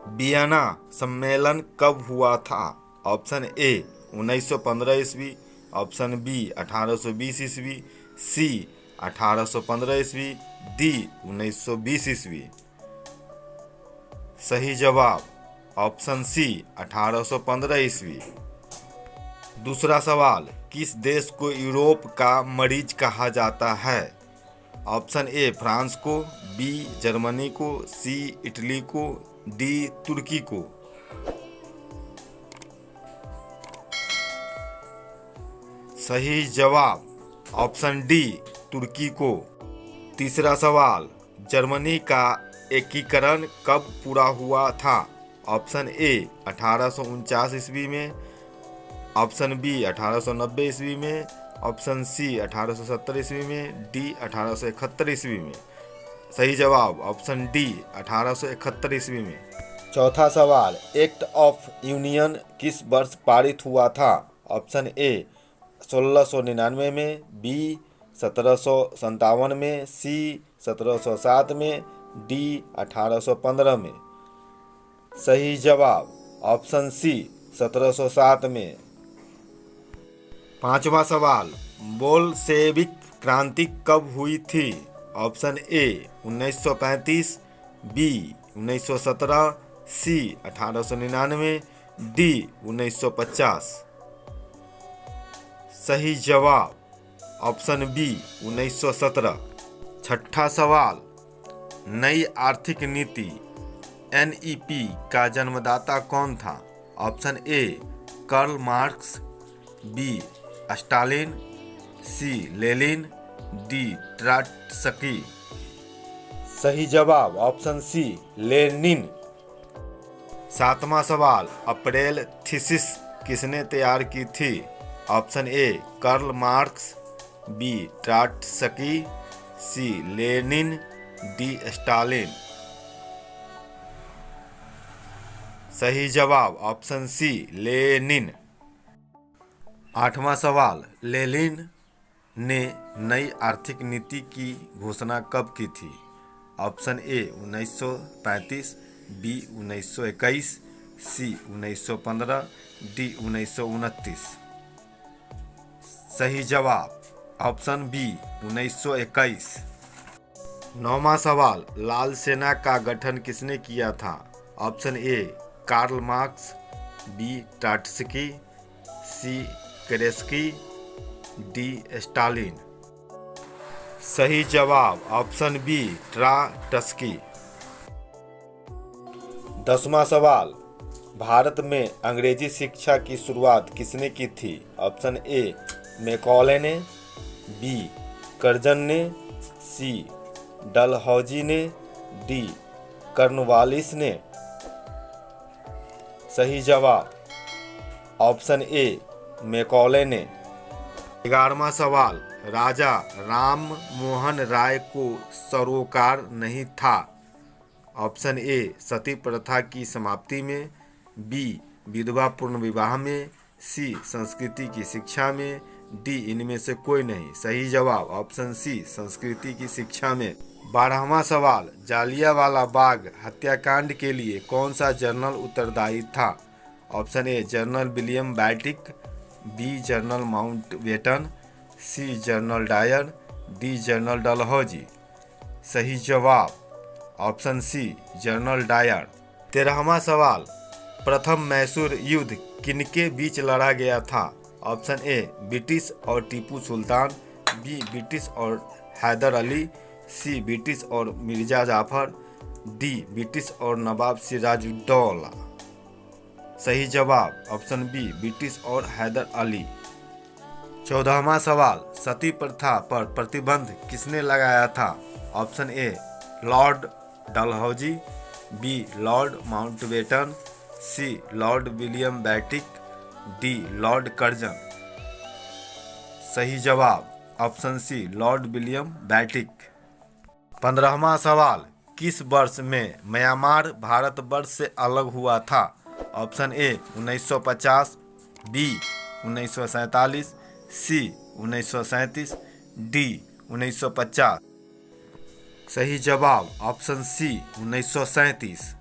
Vienna सम्मेलन कब हुआ था? ऑप्शन ए 1915 ईस्वी, ऑप्शन बी 1820 ईस्वी, सी 1815 ईस्वी, डी 1920 ईस्वी। सही जवाब ऑप्शन सी 1815 ईस्वी। दूसरा सवाल, किस देश को यूरोप का मरीज कहा जाता है? ऑप्शन ए फ्रांस को, बी जर्मनी को, सी इटली को, डी तुर्की को। सही जवाब ऑप्शन डी तुर्की को। तीसरा सवाल, जर्मनी का एकीकरण कब पूरा हुआ था? ऑप्शन ए 1849 ईस्वी में, ऑप्शन बी 1890 ईस्वी में, ऑप्शन सी 1870 ईस्वी में, डी 1871 ईस्वी में। सही जवाब ऑप्शन डी 1871 ईस्वी में। चौथा सवाल, एक्ट ऑफ यूनियन किस वर्ष पारित हुआ था? ऑप्शन ए 1699 में, बी 1757 में, सी 1707 में, डी 1815 में। सही जवाब ऑप्शन सी 1707 में। पांचवा सवाल, बोल्शेविक क्रांति कब हुई थी? Option A 1935, B 1917, C 1899, D 1950। सही जवाब ऑप्शन बी 1917। छठा सवाल, नई आर्थिक नीति एनईपी का जन्मदाता कौन था? Option A Karl Marx, B Stalin, C Lenin, D Trotsky. सही जवाब ऑप्शन सी लेनिन। सातवां सवाल, अप्रैल थीसिस किसने तैयार की थी? Option A Karl Marx, B Trotsky, C Lenin, D Stalin. सही जवाब ऑप्शन सी लेनिन। आठवां सवाल, लेनिन ने नई आर्थिक नीति की घोषणा कब की थी? Option A 1935, B 1921, C 1915, D 1929। सही जवाब ऑप्शन बी 1921। नौवां सवाल, लाल सेना का गठन किसने किया था? Option A Karl Marx, B Trotsky, C Kerensky, D Stalin. सही जवाब ऑप्शन बी ट्रॉट्स्की। 10वां सवाल, भारत में अंग्रेजी शिक्षा की शुरुआत किसने की थी? ऑप्शन ए मैकॉले ने, बी कर्जन ने, सी डलहौजी ने, डी कॉर्नवालिस ने। सही जवाब ऑप्शन ए मैकॉले ने। 11वां सवाल, राजा राम मोहन राय को सरोकार नहीं था? ऑप्शन ए सती प्रथा की समाप्ति में, बी विधवा पूर्ण विवाह में, सी संस्कृति की शिक्षा में, डी इनमें से कोई नहीं। सही जवाब ऑप्शन सी संस्कृति की शिक्षा में। 12वां सवाल, जालियांवाला बाग हत्याकांड के लिए कौन सा जनरल उत्तरदायी था? Option A general William Bentinck, B general Mountbatten, C general Dyer, D general Dalhousie. सही जवाब ऑप्शन सी जनरल डायर। 13वां सवाल, प्रथम मैसूर युद्ध किनके बीच लड़ा गया था? ऑप्शन ए ब्रिटिश और टीपू सुल्तान, बी ब्रिटिश और हैदर अली, सी ब्रिटिश और मिर्जा जाफर, डी ब्रिटिश और नवाब सिराजुद्दौला। सही जवाब ऑप्शन बी ब्रिटिश और हैदर अली। 14वां सवाल, सती प्रथा पर प्रतिबंध किसने लगाया था? Option A Lord Dalhousie, B Lord Mountbatten, C Lord William Bentinck, D Lord Curzon. सही जवाब option C Lord William Bentinck. 15वां सवाल, किस वर्ष में म्यांमार भारतवर्ष से अलग हुआ था? Option A 1950, B 1947, C 1937, D 1950। सही जवाब ऑप्शन सी 1937।